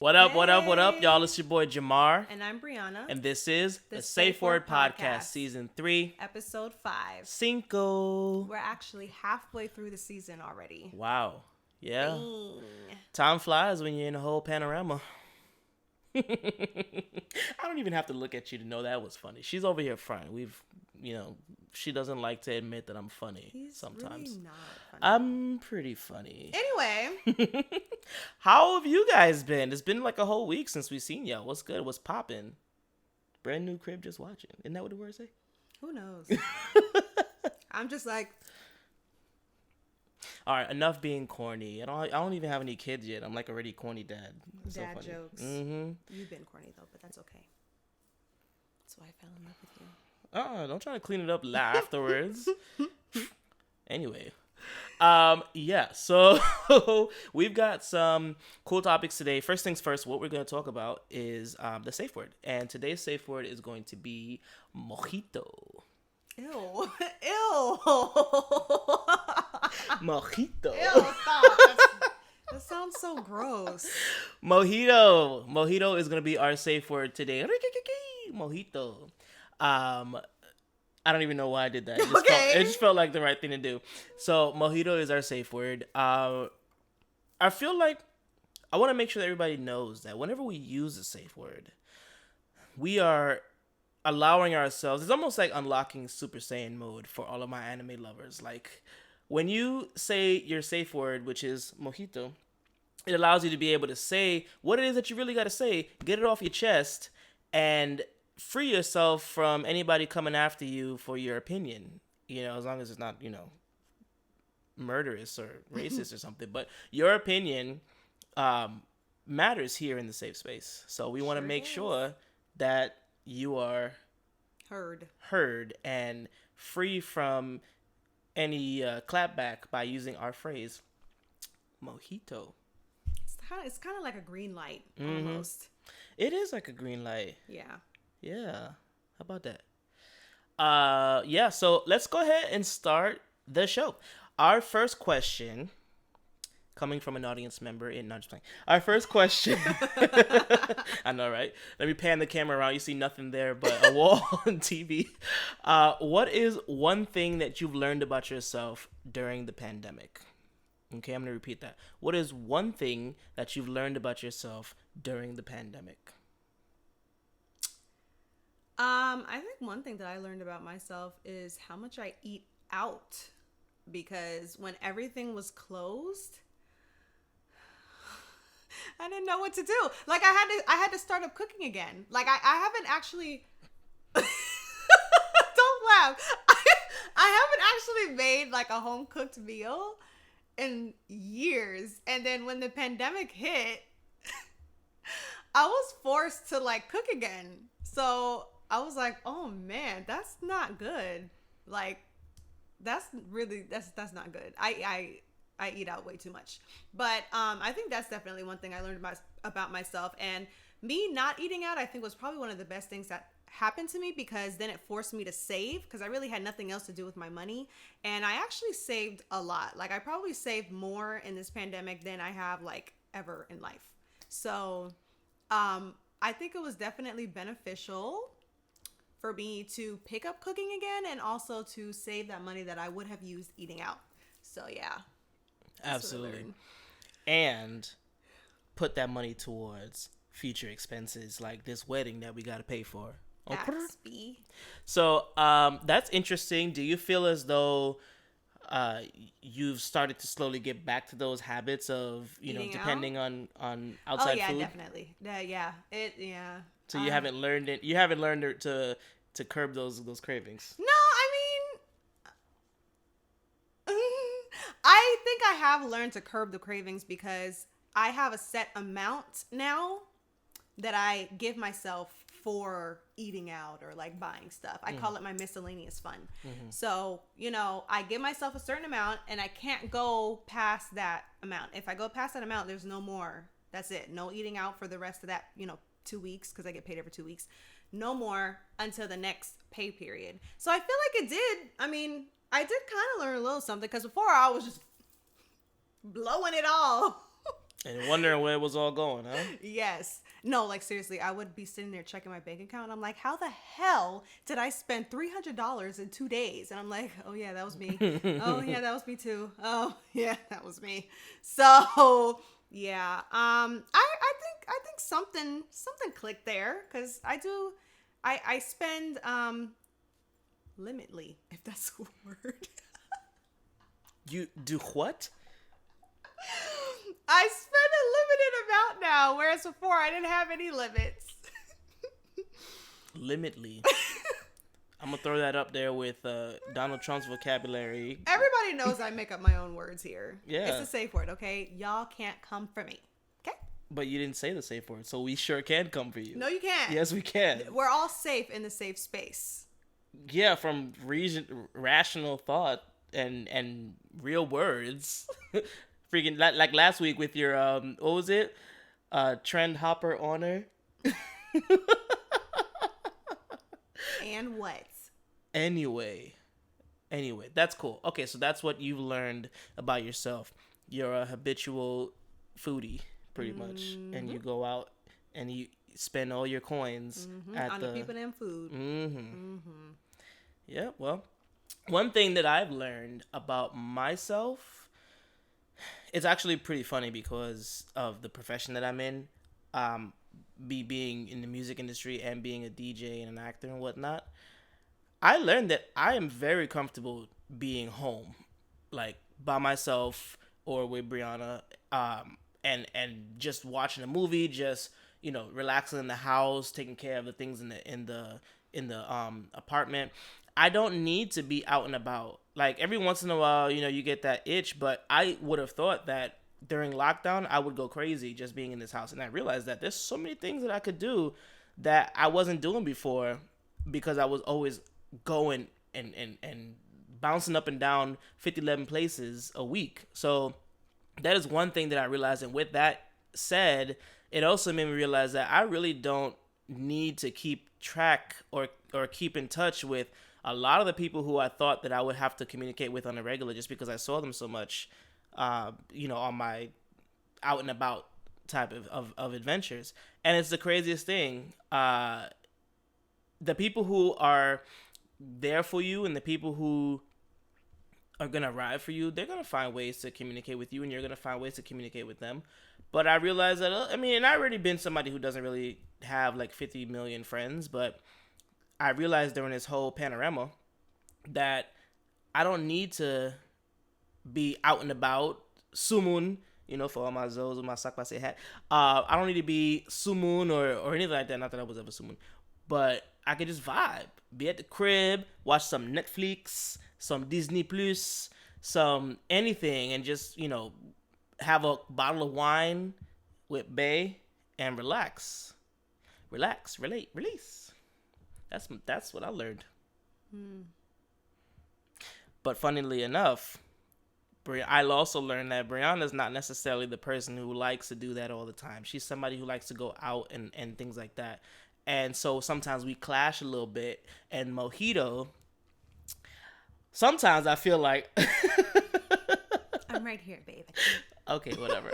What up, what up, what up, y'all? It's your boy Jamar. And I'm Brianna. And this is the Safe Word Podcast, Season 3. Episode 5. Cinco. We're actually halfway through the season already. Wow. Yeah. Dang. Time flies when you're in a whole panorama. I don't even have to look at you to know that was funny. She's over here front. She doesn't like to admit that I'm funny. He's sometimes. Really not funny. I'm pretty funny. Anyway. How have you guys been? It's been like a whole week since we've seen y'all. What's good? What's popping? Brand new crib, just watching. Isn't that what the words say? Who knows? I'm just like... All right, enough being corny. I don't even have any kids yet. I'm like already corny dad. It's dad so jokes. Mm-hmm. You've been corny though, but that's okay. That's why I fell in love with you. Don't try to clean it up afterwards. Anyway. So we've got some cool topics today. First things first, what we're going to talk about is the safe word. And today's safe word is going to be mojito. Ew. Ew. Mojito. Ew, stop. That sounds so gross. Mojito. Mojito is going to be our safe word today. Mojito. I don't even know why I did that. It just felt like the right thing to do. So mojito is our safe word. I feel like I want to make sure that everybody knows that whenever we use a safe word, we are allowing ourselves, it's almost like unlocking Super Saiyan mode for all of my anime lovers. Like when you say your safe word, which is mojito, it allows you to be able to say what it is that you really got to say, get it off your chest, and free yourself from anybody coming after you for your opinion, as long as it's not, murderous or racist or something. But your opinion matters here in the safe space. So we want to make sure that you are heard and free from any clapback by using our phrase, mojito. It's kind of like a green light, almost. It is like a green light. Yeah. Yeah. How about that? So let's go ahead and start the show. Our first question, coming from an audience member just playing. Our first question. I know, right? Let me pan the camera around. You see nothing there but a wall on TV. What is one thing that you've learned about yourself during the pandemic? Okay, I'm going to repeat that. What is one thing that you've learned about yourself during the pandemic? I think one thing that I learned about myself is how much I eat out, because when everything was closed, I didn't know what to do. Like I had to start up cooking again. Like I haven't actually don't laugh. I haven't actually made like a home cooked meal in years. And then when the pandemic hit, I was forced to like cook again. So I was like, oh man, that's not good. Like, that's not good. I eat out way too much. But I think that's definitely one thing I learned about myself. And me not eating out, I think, was probably one of the best things that happened to me, because then it forced me to save, because I really had nothing else to do with my money. And I actually saved a lot. Like, I probably saved more in this pandemic than I have like ever in life. So I think it was definitely beneficial for me to pick up cooking again, and also to save that money that I would have used eating out. So yeah. Absolutely. And put that money towards future expenses like this wedding that we got to pay for. Okay. So that's interesting. Do you feel as though you've started to slowly get back to those habits of, depending on outside food? Oh yeah, definitely. Yeah. So you haven't learned it. You haven't learned to curb those cravings. No, I mean, I think I have learned to curb the cravings, because I have a set amount now that I give myself for eating out or like buying stuff. I call it my miscellaneous fund. Mm-hmm. So, I give myself a certain amount and I can't go past that amount. If I go past that amount, there's no more. That's it. No eating out for the rest of that, 2 weeks, because I get paid every 2 weeks. No more until the next pay period. So I feel like it did. I mean, I did kind of learn a little something, because before I was just blowing it all. And wondering where it was all going, huh? Yes. No, like seriously, I would be sitting there checking my bank account. I'm like, how the hell did I spend $300 in 2 days? And I'm like, oh yeah, that was me. Oh yeah, that was me too. Oh yeah, that was me. So yeah, I think something clicked there because I spend limitly, if that's a word. You do what? I spend a limited amount now, whereas before I didn't have any limits. Limitly. I'm gonna throw that up there with Donald Trump's vocabulary. Everybody knows I make up my own words here. Yeah. It's a safe word, okay? Y'all can't come for me. Okay? But you didn't say the safe word, so we sure can come for you. No, you can't. Yes, we can. We're all safe in the safe space. Yeah, from rational thought and real words. Freaking like last week with your what was it? Trend hopper honor. And what? Anyway, that's cool. Okay, so that's what you've learned about yourself. You're a habitual foodie, pretty much, and you go out and you spend all your coins on the people and food. Yeah, well, one thing that I've learned about myself, it's actually pretty funny because of the profession that I'm in, being in the music industry and being a DJ and an actor and whatnot. I learned that I am very comfortable being home, like by myself or with Brianna, and just watching a movie, just relaxing in the house, taking care of the things in the apartment. I don't need to be out and about. Like every once in a while, you get that itch, but I would have thought that during lockdown, I would go crazy just being in this house. And I realized that there's so many things that I could do that I wasn't doing before because I was always going and bouncing up and down 11 places a week. So that is one thing that I realized. And with that said, it also made me realize that I really don't need to keep track or keep in touch with a lot of the people who I thought that I would have to communicate with on a regular just because I saw them so much, on my out and about type of adventures. And it's the craziest thing. The people who are there for you and the people who are going to ride for you, they're going to find ways to communicate with you and you're going to find ways to communicate with them. But I realized that, and I've already been somebody who doesn't really have like 50 million friends, but I realized during this whole panorama that I don't need to be out and about, sumun, for all my Zos with my sakpase hat. I don't need to be sumun or anything like that. Not that I was ever sumun. But I could just vibe. Be at the crib, watch some Netflix, some Disney Plus, some anything, and just, have a bottle of wine with Bae and relax. Relax, relate, release. That's what I learned. But funnily enough, I also learned that Brianna's not necessarily the person who likes to do that all the time. She's somebody who likes to go out and things like that. And so sometimes we clash a little bit. And Mojito, sometimes I feel like... I'm right here, babe. Okay, whatever.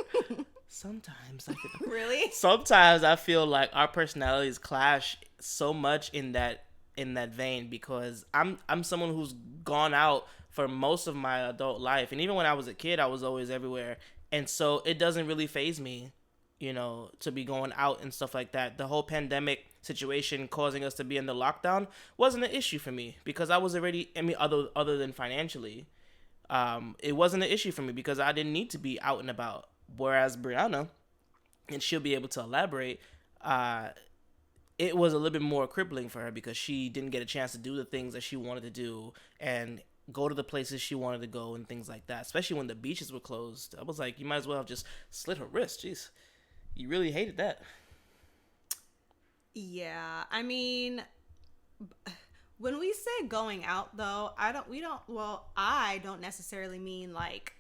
Sometimes I feel... Really? Sometimes I feel like our personalities clash so much in that vein because I'm someone who's gone out for most of my adult life, and even when I was a kid, I was always everywhere, and so it doesn't really faze me, to be going out and stuff like that. The whole pandemic situation causing us to be in the lockdown wasn't an issue for me because I was already, other than financially, it wasn't an issue for me because I didn't need to be out and about. Whereas Brianna, and she'll be able to elaborate, it was a little bit more crippling for her because she didn't get a chance to do the things that she wanted to do and go to the places she wanted to go and things like that, especially when the beaches were closed. I was like, you might as well have just slit her wrist. Jeez, you really hated that. Yeah, when we say going out though, I don't necessarily mean like,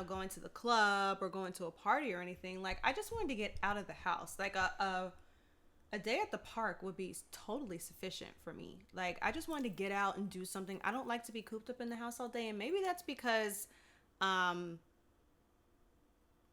going to the club or going to a party or anything. Like, I just wanted to get out of the house. Like a day at the park would be totally sufficient for me. Like, I just wanted to get out and do something. I don't like to be cooped up in the house all day. And maybe that's because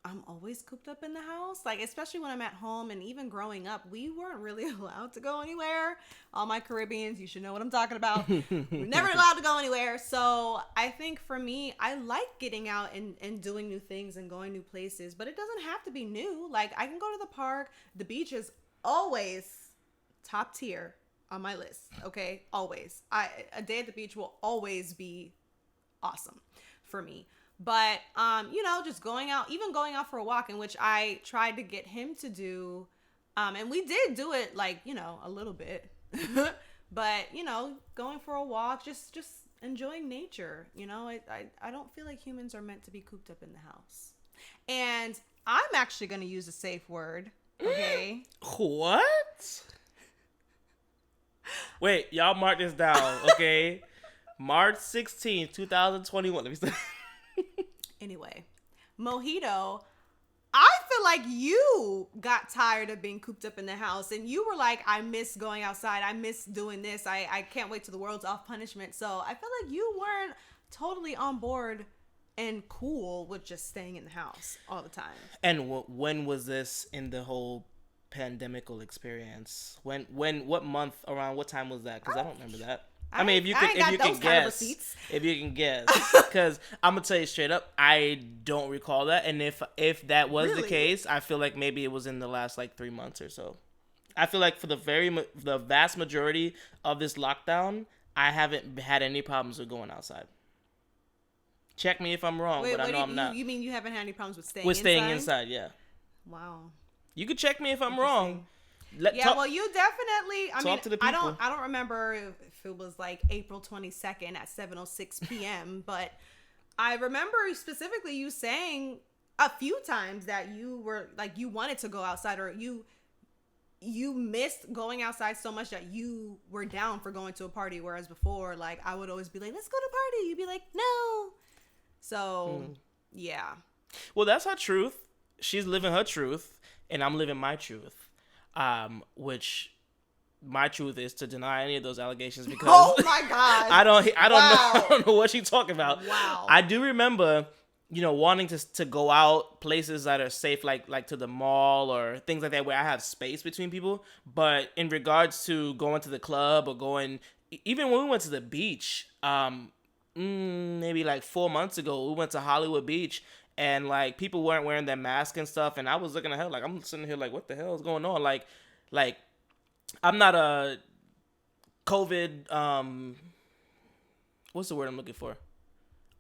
I'm always cooped up in the house. Like, especially when I'm at home, and even growing up, we weren't really allowed to go anywhere. All my Caribbeans, you should know what I'm talking about. We're never allowed to go anywhere. So I think for me, I like getting out and doing new things and going new places, but it doesn't have to be new. Like, I can go to the park. The beach is always top tier on my list. Okay. Always. A day at the beach will always be awesome for me. But, just going out for a walk, in which I tried to get him to do, and we did do it, like, a little bit, but, going for a walk, just enjoying nature. I don't feel like humans are meant to be cooped up in the house. And I'm actually going to use a safe word. Okay. What? Wait, y'all mark this down, okay? March 16th, 2021. Let me see. Anyway, Mojito, I feel like you got tired of being cooped up in the house, and you were like, I miss going outside. I miss doing this. I can't wait till the world's off punishment. So I feel like you weren't totally on board and cool with just staying in the house all the time. And when was this in the whole pandemical experience? What month, around what time was that? Because I don't remember that. I mean, if you can guess, because I'm gonna tell you straight up, I don't recall that. And if that was the case, I feel like maybe it was in the last like 3 months or so. I feel like for the vast majority of this lockdown, I haven't had any problems with going outside. Check me if I'm wrong, but I know I'm not. You mean you haven't had any problems with staying inside? With staying inside, yeah. Wow. You could check me if I'm wrong. Well, you definitely. I mean, to the people. I don't remember if it was like April 22nd at 7:06 p.m. but I remember specifically you saying a few times that you were like you wanted to go outside, or you missed going outside so much that you were down for going to a party. Whereas before, like, I would always be like, "Let's go to a party." You'd be like, "No." So, yeah. Well, that's her truth. She's living her truth, and I'm living my truth. Which my truth is to deny any of those allegations, because oh my god, I don't know what she's talking about. Wow. I do remember, wanting to go out places that are safe, like to the mall or things like that, where I have space between people. But in regards to going to the club or going, even when we went to the beach, maybe like 4 months ago, we went to Hollywood Beach. And, like, people weren't wearing their mask and stuff. And I was looking at her, like, I'm sitting here like, what the hell is going on? Like, I'm not a COVID, what's the word I'm looking for?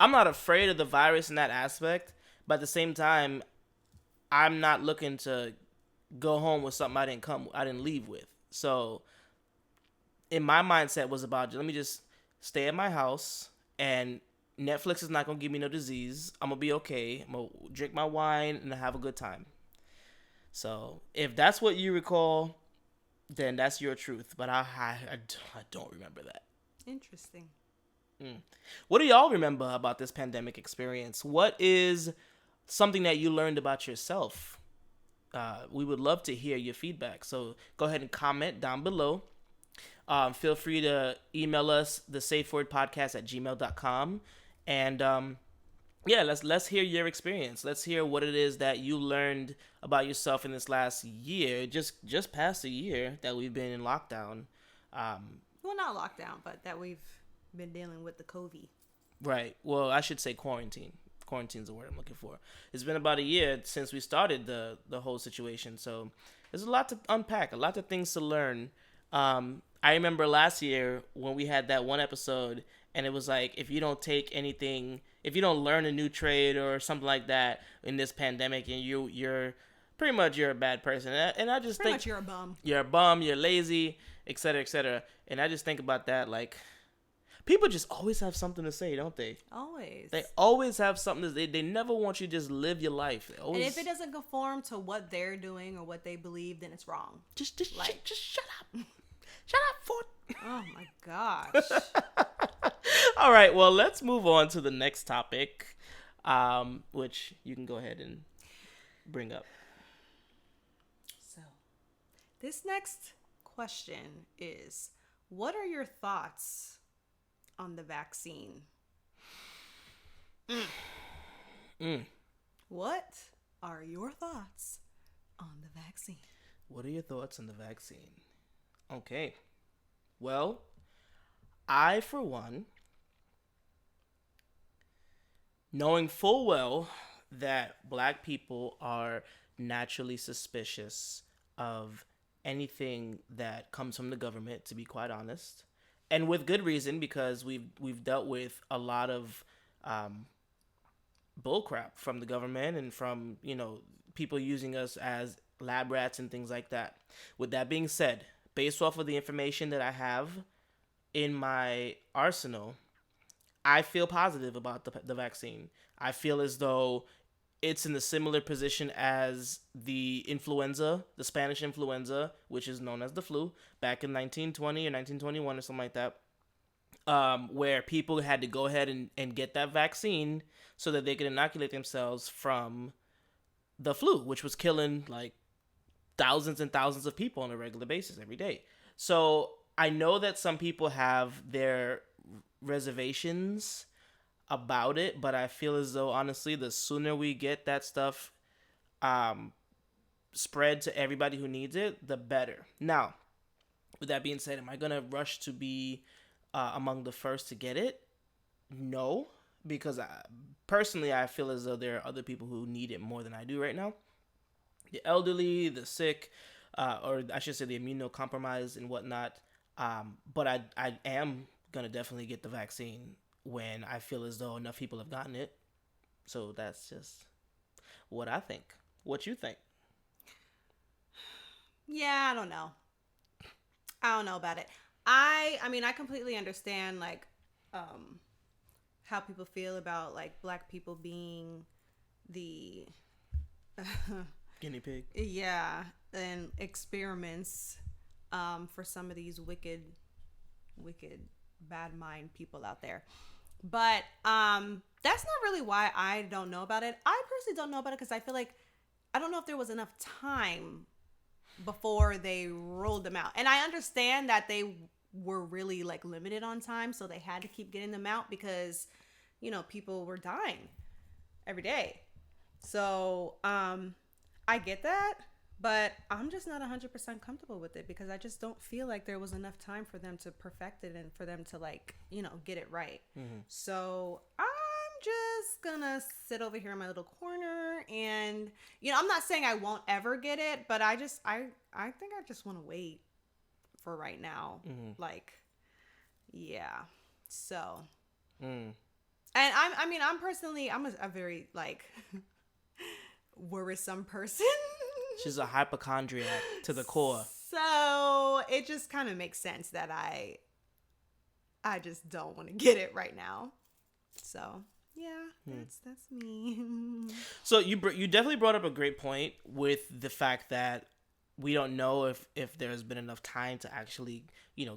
I'm not afraid of the virus in that aspect. But at the same time, I'm not looking to go home with something I didn't leave with. So, in my mindset was about, let me just stay at my house, and Netflix is not going to give me no disease. I'm going to be okay. I'm going to drink my wine and have a good time. So if that's what you recall, then that's your truth. But I don't remember that. Interesting. What do y'all remember about this pandemic experience? What is something that you learned about yourself? We would love to hear your feedback. So go ahead and comment down below. Feel free to email us, thesafewordpodcast@gmail.com. And let's hear your experience. Let's hear what it is that you learned about yourself in this last year, just past a year that we've been in lockdown. Well, not lockdown, but that we've been dealing with the COVID. Right. Well, I should say quarantine. Quarantine's the word I'm looking for. It's been about a year since we started the whole situation, so there's a lot to unpack, a lot of things to learn. I remember last year when we had that one episode, and it was like, if you don't learn a new trade or something like that in this pandemic, and you're pretty much a bad person. And I just think you're a bum. You're a bum. You're lazy, etc., etc. And I just think about that, like, people just always have something to say, don't they? Always. They always have something to say. They never want you to just live your life. And if it doesn't conform to what they're doing or what they believe, then it's wrong. Just shut up. Shut up, Ford. Oh my gosh. All right, well, let's move on to the next topic, which you can go ahead and bring up. So, this next question is, what are your thoughts on the vaccine? What? are your thoughts on the vaccine? What are your thoughts on the vaccine? Okay. Well, I, for one, knowing full well that black people are naturally suspicious of anything that comes from the government, to be quite honest, and with good reason, because we've dealt with a lot of bullcrap from the government and from people using us as lab rats and things like that. With that being said, based off of the information that I have in my arsenal, I feel positive about the vaccine. I feel as though it's in a similar position as the influenza, the Spanish influenza, which is known as the flu, back in 1920 or 1921 or something like that, where people had to go ahead and get that vaccine so that they could inoculate themselves from the flu, which was killing like thousands and thousands of people on a regular basis every day. So I know that some people have their reservations about it, but I feel as though, honestly, the sooner we get that stuff spread to everybody who needs it, the better. Now, with that being said, am I going to rush to be among the first to get it? No, because personally, I feel as though there are other people who need it more than I do right now. The elderly, the sick, or I should say the immunocompromised and whatnot. But I am going to definitely get the vaccine when I feel as though enough people have gotten it. So that's just what I think. What you think? Yeah, I don't know. I don't know about it. I mean, I completely understand, like, how people feel about, like, black people being the guinea pig. Yeah, and experiments for some of these wicked, bad mind people out there. But that's not really why I don't know about it. I personally don't know about it because I feel like I don't know if there was enough time before they rolled them out. And I understand that they were really like limited on time, so they had to keep getting them out because, people were dying every day. So I get that, but I'm just not 100% comfortable with it because I just don't feel like there was enough time for them to perfect it and for them to get it right. Mm-hmm. So I'm just gonna sit over here in my little corner and, I'm not saying I won't ever get it, but I think I just want to wait for right now. Mm-hmm. Yeah. So. Mm. And I'm personally, I'm a very worrisome person. She's a hypochondriac to the core. So it just kind of makes sense that I just don't want to get it right now. So yeah, that's me. So you definitely brought up a great point with the fact that we don't know if there's been enough time to actually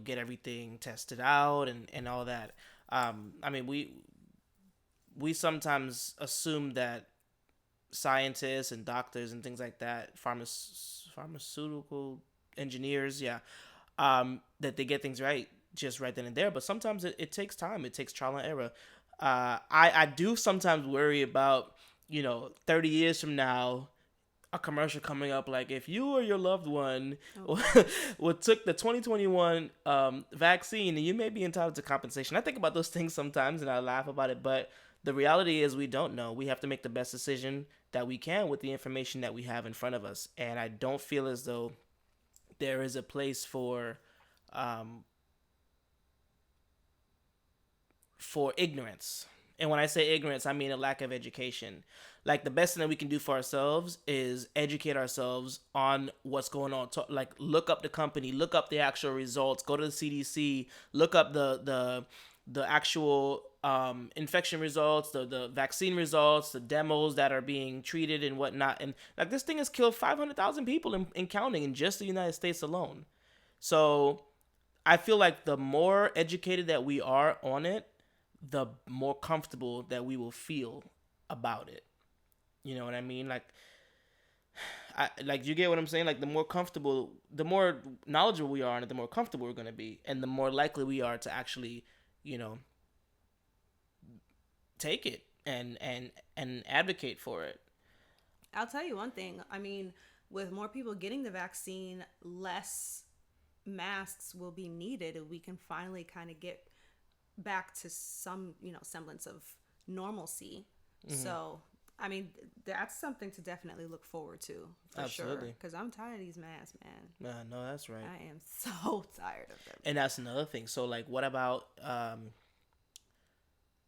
get everything tested out and all that. We sometimes assume that scientists and doctors and things like that, pharmaceutical engineers, that they get things right just right then and there. But sometimes it takes time. It takes trial and error. I do sometimes worry about 30 years from now, a commercial coming up like, if you or your loved one took the 2021 vaccine, and you may be entitled to compensation. I think about those things sometimes and I laugh about it, but the reality is we don't know. We have to make the best decision that we can with the information that we have in front of us. And I don't feel as though there is a place for ignorance. And when I say ignorance, I mean a lack of education. Like, the best thing that we can do for ourselves is educate ourselves on what's going on. Look up the company, look up the actual results, go to the CDC, look up the actual infection results, the vaccine results, the demos that are being treated and whatnot. And this thing has killed 500,000 people and counting in just the United States alone. So I feel like the more educated that we are on it, the more comfortable that we will feel about it. You know what I mean? You get what I'm saying? The more comfortable, the more knowledgeable we are on it, the more comfortable we're going to be. And the more likely we are to actually, take it and advocate for it. I'll tell you one thing. I mean, with more people getting the vaccine, less masks will be needed, and we can finally kind of get back to some, semblance of normalcy. So, I mean, that's something to definitely look forward to, for Absolutely. sure. Because I'm tired of these masks, man. No, that's right. I am so tired of them. And that's another thing. So, like, what about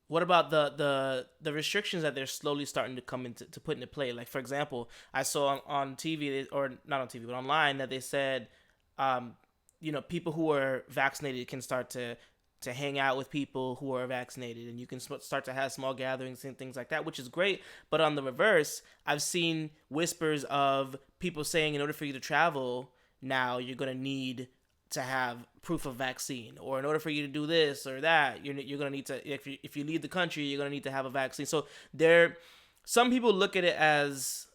the restrictions that they're slowly starting to come into to put into play? Like, for example, I saw on TV, or not on TV, but online, that they said, people who are vaccinated can start to hang out with people who are vaccinated, and you can start to have small gatherings and things like that, which is great. But on the reverse, I've seen whispers of people saying in order for you to travel now, you're going to need to have proof of vaccine, or in order for you to do this or that, you're going to need to, if you leave the country, you're going to need to have a vaccine. So some people look at it as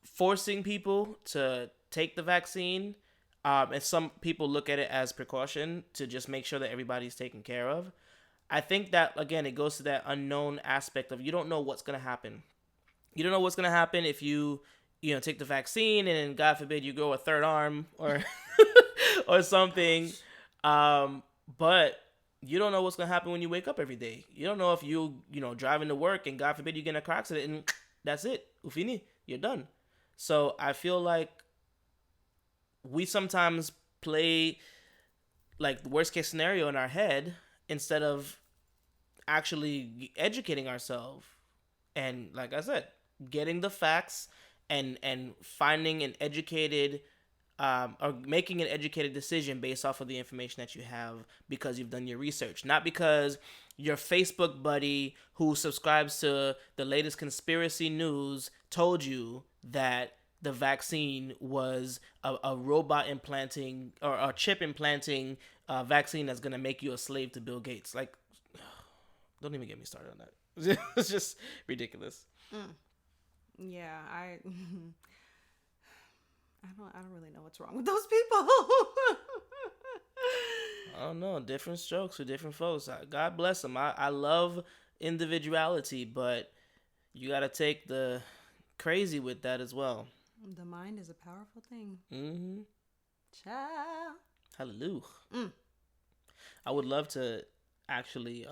forcing people to take the vaccine. And some people look at it as precaution to just make sure that everybody's taken care of. I think that, again, it goes to that unknown aspect of you don't know what's going to happen. You don't know what's going to happen if you take the vaccine and then, God forbid, you grow a third arm or or something. But you don't know what's going to happen when you wake up every day. You don't know if driving to work and, God forbid, you get in a car accident and that's it. Ufini, you're done. So I feel like we sometimes play like the worst case scenario in our head instead of actually educating ourselves. And like I said, getting the facts and finding an educated or making an educated decision based off of the information that you have because you've done your research, not because your Facebook buddy who subscribes to the latest conspiracy news told you that the vaccine was a robot implanting or a chip implanting vaccine that's going to make you a slave to Bill Gates. Like, don't even get me started on that. It's just ridiculous. Yeah, I don't really know what's wrong with those people. I don't know. Different strokes for different folks. God bless them. I love individuality, but you got to take the crazy with that as well. The mind is a powerful thing. Mm-hmm. Child. Hallelujah. I would love to actually,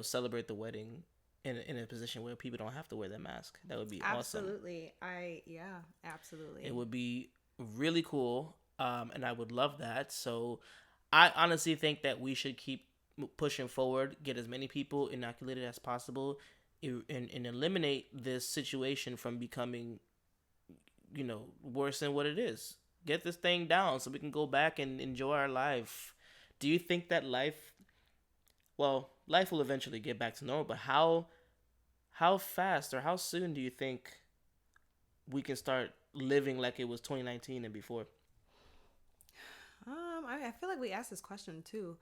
celebrate the wedding in a position where people don't have to wear their mask. That would be absolutely. Awesome. Absolutely. It would be really cool, and I would love that. So I honestly think that we should keep pushing forward, get as many people inoculated as possible, and eliminate this situation from becoming worse than what it is. Get this thing down so we can go back and enjoy our life. Do you think that life will eventually get back to normal, but how fast or how soon do you think we can start living like it was 2019 and before? I feel like we asked this question too.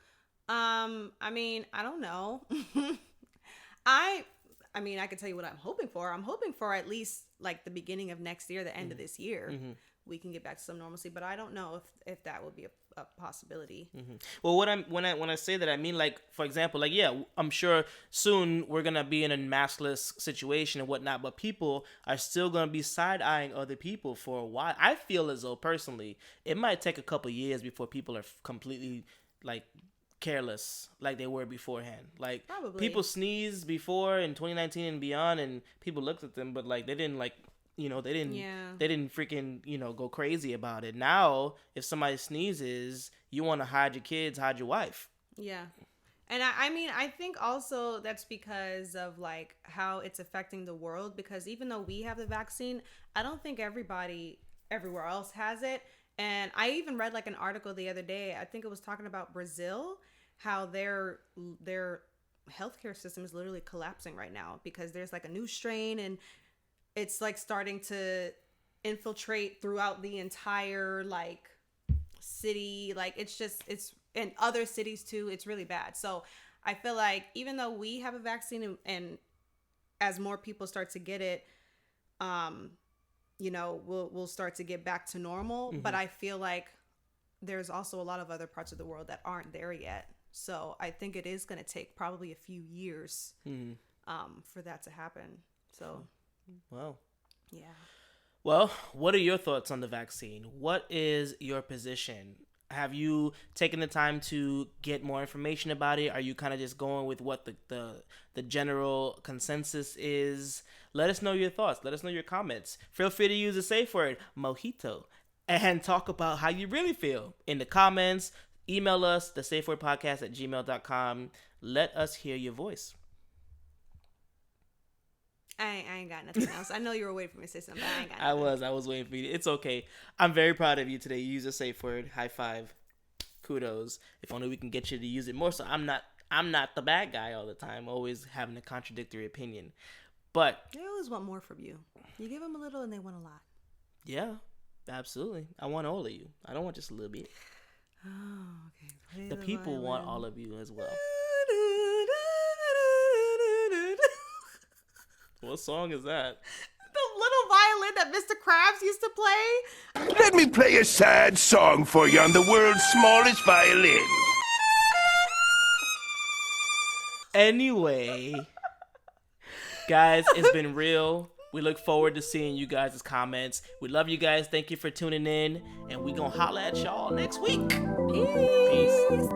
I mean, I don't know. I can tell you what I'm hoping for. I'm hoping for at least like the beginning of next year, the end of this year, we can get back to some normalcy. But I don't know if that would be a possibility. Well, when I say that, I mean, like, for example, like, yeah, I'm sure soon we're gonna be in a maskless situation and whatnot, but people are still gonna be side-eyeing other people for a while. I feel as though personally, it might take a couple years before people are completely like careless like they were beforehand. Like, probably. People sneezed before in 2019 and beyond, and people looked at them, but like they didn't they didn't freaking go crazy about it. Now if somebody sneezes, you want to hide your kids, hide your wife. Yeah. And I think also that's because of like how it's affecting the world, because even though we have the vaccine, I don't think everybody everywhere else has it. And I even read like an article the other day, I think it was talking about Brazil, how their healthcare system is literally collapsing right now because there's like a new strain and it's like starting to infiltrate throughout the entire like city. Like it's in other cities too. It's really bad. So I feel like even though we have a vaccine and as more people start to get it, we'll start to get back to normal. But I feel like there's also a lot of other parts of the world that aren't there yet. So I think it is going to take probably a few years for that to happen. So, wow. Yeah. Well, what are your thoughts on the vaccine? What is your position? Have you taken the time to get more information about it? Are you kind of just going with what the general consensus is? Let us know your thoughts. Let us know your comments. Feel free to use the safe word, mojito, and talk about how you really feel in the comments. Email us, thesafewordpodcast@gmail.com. Let us hear your voice. I ain't got nothing else. I know you were waiting for me to say something, but I ain't got nothing. I was waiting for you. It's okay. I'm very proud of you today. You use a safe word. High five. Kudos. If only we can get you to use it more. So I'm not the bad guy all the time, always having a contradictory opinion. But they always want more from you. You give them a little and they want a lot. Yeah, absolutely. I want all of you. I don't want just a little bit. Oh, okay. Play the people violin. Want all of you as well. What song is that? The little violin that Mr. Krabs used to play. Let me play a sad song for you on the world's smallest violin. Anyway, guys, it's been real. We look forward to seeing you guys' comments. We love you guys. Thank you for tuning in. And we gonna holla at y'all next week. Peace. Peace.